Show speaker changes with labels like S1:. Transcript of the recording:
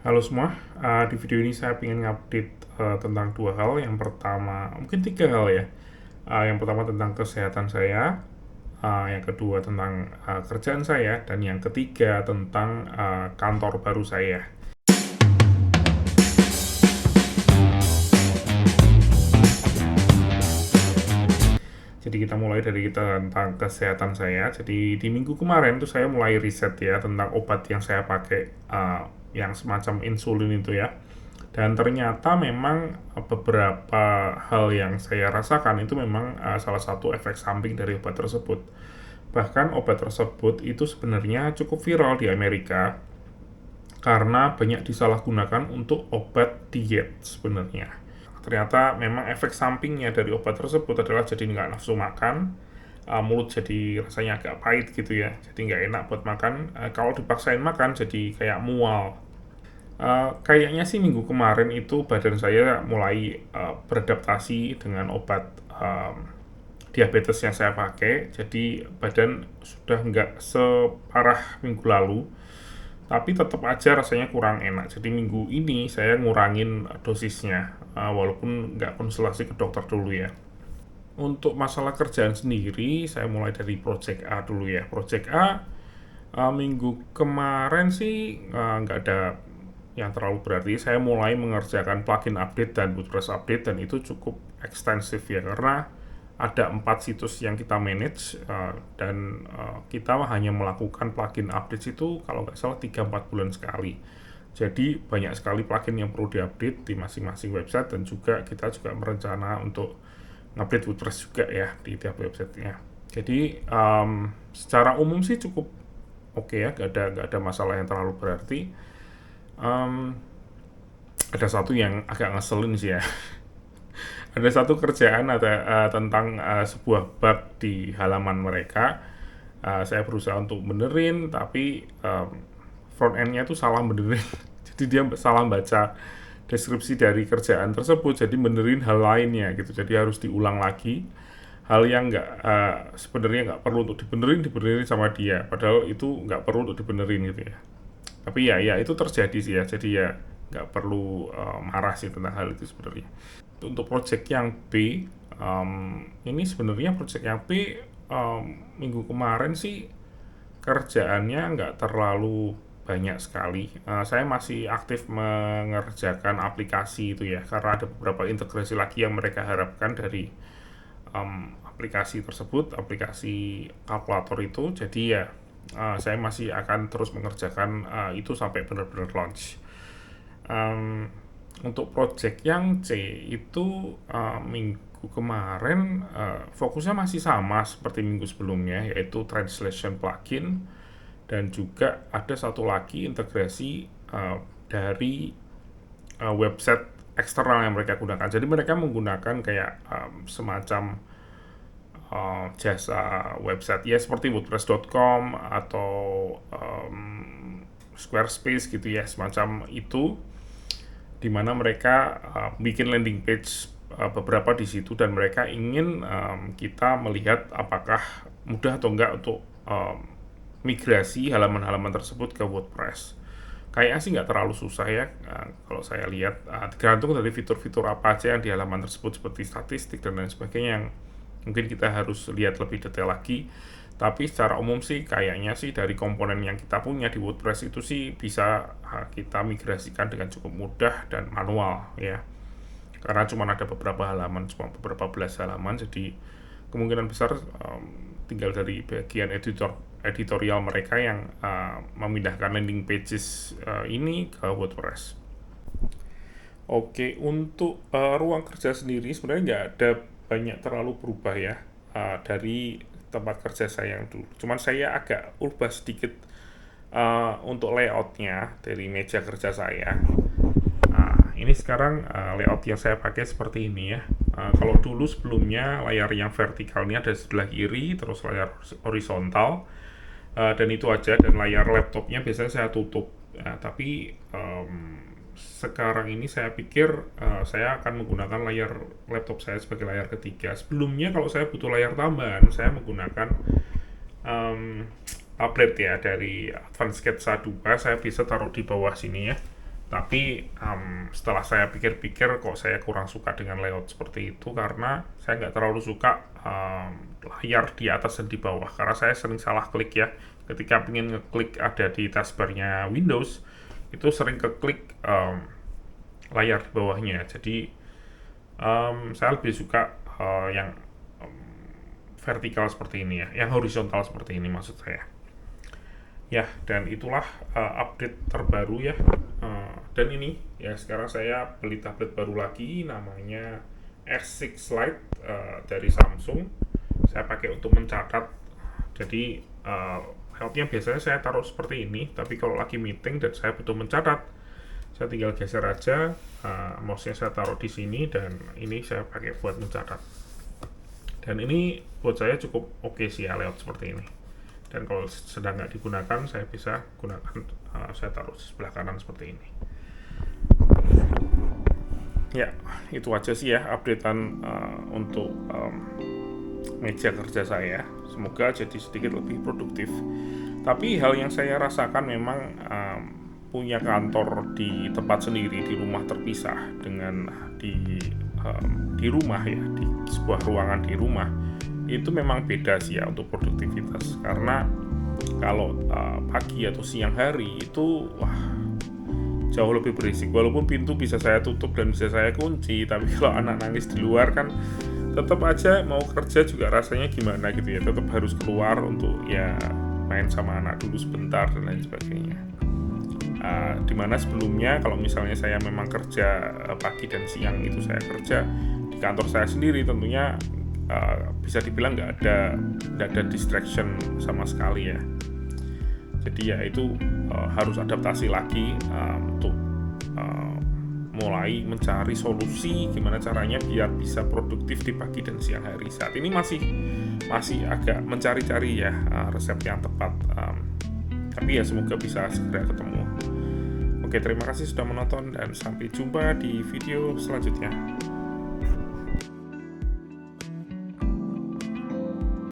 S1: Halo semua, di video ini saya ingin ngupdate tentang dua hal. Yang pertama, mungkin tiga hal ya. Yang pertama tentang kesehatan saya, yang kedua tentang kerjaan saya, dan yang ketiga tentang kantor baru saya. Jadi kita mulai dari tentang kesehatan saya. Jadi di minggu kemarin tuh saya mulai riset ya tentang obat yang saya pakai, yang semacam insulin itu ya. Dan ternyata memang beberapa hal yang saya rasakan itu memang salah satu efek samping dari obat tersebut. Bahkan obat tersebut itu sebenarnya cukup viral di Amerika karena banyak disalahgunakan untuk obat diet sebenarnya. Ternyata memang efek sampingnya dari obat tersebut adalah jadi nggak nafsu makan, mulut jadi rasanya agak pahit gitu ya, jadi nggak enak buat makan. Kalau dipaksain makan jadi kayak mual. Kayaknya sih minggu kemarin itu badan saya mulai beradaptasi dengan obat diabetes yang saya pakai, jadi badan sudah nggak separah minggu lalu, tapi tetap aja rasanya kurang enak. Jadi minggu ini saya ngurangin dosisnya, walaupun nggak konsultasi ke dokter dulu ya. Untuk masalah kerjaan sendiri, saya mulai dari Project A dulu ya. Project A, minggu kemarin sih nggak ada yang terlalu berarti. Saya mulai mengerjakan plugin update dan WordPress update, dan itu cukup ekstensif ya, karena ada 4 situs yang kita manage, dan kita hanya melakukan plugin update itu kalau nggak salah 3-4 bulan sekali. Jadi banyak sekali plugin yang perlu diupdate di masing-masing website, dan juga kita juga merencana untuk update WordPress juga ya di tiap websitenya. Jadi secara umum sih cukup oke ya, nggak ada masalah yang terlalu berarti. Ada satu yang agak ngeselin sih ya. Ada satu kerjaan tentang sebuah bug di halaman mereka. Saya berusaha untuk benerin, tapi front end-nya tuh salah benerin. Jadi dia salah baca deskripsi dari kerjaan tersebut, jadi benerin hal lainnya gitu. Jadi harus diulang lagi. Hal yang sebenarnya nggak perlu untuk dibenerin sama dia. Padahal itu nggak perlu untuk dibenerin gitu ya. Tapi ya itu terjadi sih ya. Jadi ya nggak perlu marah sih tentang hal itu sebenarnya. Untuk project yang B, ini sebenarnya project yang B, minggu kemarin sih kerjaannya nggak terlalu banyak sekali. Saya masih aktif mengerjakan aplikasi itu ya, karena ada beberapa integrasi lagi yang mereka harapkan dari aplikasi tersebut, aplikasi kalkulator itu. Jadi ya saya masih akan terus mengerjakan itu sampai benar-benar launch. Untuk project yang C itu minggu kemarin fokusnya masih sama seperti minggu sebelumnya, yaitu translation plugin, dan juga ada satu lagi integrasi dari website eksternal yang mereka gunakan. Jadi mereka menggunakan kayak semacam jasa website ya, seperti WordPress.com atau Squarespace gitu ya, semacam itu, di mana mereka bikin landing page beberapa di situ, dan mereka ingin kita melihat apakah mudah atau enggak untuk migrasi halaman-halaman tersebut ke WordPress. Kayaknya sih nggak terlalu susah ya, kalau saya lihat. Tergantung dari fitur-fitur apa aja yang di halaman tersebut, seperti statistik dan lain sebagainya, yang mungkin kita harus lihat lebih detail lagi. Tapi secara umum sih kayaknya sih dari komponen yang kita punya di WordPress itu sih bisa kita migrasikan dengan cukup mudah dan manual ya. Karena cuma ada beberapa halaman, cuma beberapa belas halaman, jadi kemungkinan besar tinggal dari bagian editorial mereka yang memindahkan landing pages ini ke WordPress. Oke, untuk ruang kerja sendiri sebenarnya nggak ada banyak terlalu berubah ya dari tempat kerja saya yang dulu. Cuman saya agak ubah sedikit untuk layoutnya dari meja kerja saya. Ini sekarang layout yang saya pakai seperti ini ya. Kalau dulu sebelumnya layar yang vertikal ini ada sebelah kiri, terus layar horizontal, dan itu aja. Dan layar laptopnya biasanya saya tutup. Tapi sekarang ini saya pikir saya akan menggunakan layar laptop saya sebagai layar ketiga. Sebelumnya kalau saya butuh layar tambahan, saya menggunakan tablet ya, dari Advanced Sketsa 2. Saya bisa taruh di bawah sini ya. Tapi setelah saya pikir-pikir kok saya kurang suka dengan layout seperti itu, karena saya nggak terlalu suka layar di atas dan di bawah, karena saya sering salah klik ya. Ketika ingin ngeklik ada di taskbarnya Windows, itu sering keklik layar di bawahnya. Jadi saya lebih suka yang vertikal seperti ini ya, yang horizontal seperti ini maksud saya. Ya, dan itulah update terbaru ya. Dan ini ya, sekarang saya beli tablet baru lagi, namanya R6 Lite dari Samsung. Saya pakai untuk mencatat. Jadi layoutnya biasanya saya taruh seperti ini, tapi kalau lagi meeting dan saya butuh mencatat, saya tinggal geser aja, mouse-nya saya taruh di sini, dan ini saya pakai buat mencatat. Dan ini buat saya cukup oke sih ya, layout seperti ini. Dan kalau sedang nggak digunakan, saya bisa gunakan, saya taruh di sebelah kanan seperti ini. Ya, itu aja sih ya updatean untuk meja kerja saya. Semoga jadi sedikit lebih produktif. Tapi hal yang saya rasakan memang punya kantor di tempat sendiri, di rumah terpisah dengan di rumah ya, di sebuah ruangan di rumah, itu memang beda sih ya untuk produktivitas. Karena kalau pagi atau siang hari itu jauh lebih berisik. Walaupun pintu bisa saya tutup dan bisa saya kunci, tapi kalau anak nangis di luar kan tetap aja mau kerja juga rasanya gimana gitu ya. Tetap harus keluar untuk ya main sama anak dulu sebentar dan lain sebagainya. Dimana sebelumnya kalau misalnya saya memang kerja pagi dan siang itu saya kerja di kantor saya sendiri, tentunya bisa dibilang nggak ada distraction sama sekali ya. Jadi ya itu harus adaptasi lagi untuk mulai mencari solusi gimana caranya biar bisa produktif di pagi dan siang hari. Saat ini masih agak mencari-cari ya resep yang tepat, tapi ya semoga bisa segera ketemu. Oke, terima kasih sudah menonton dan sampai jumpa di video selanjutnya.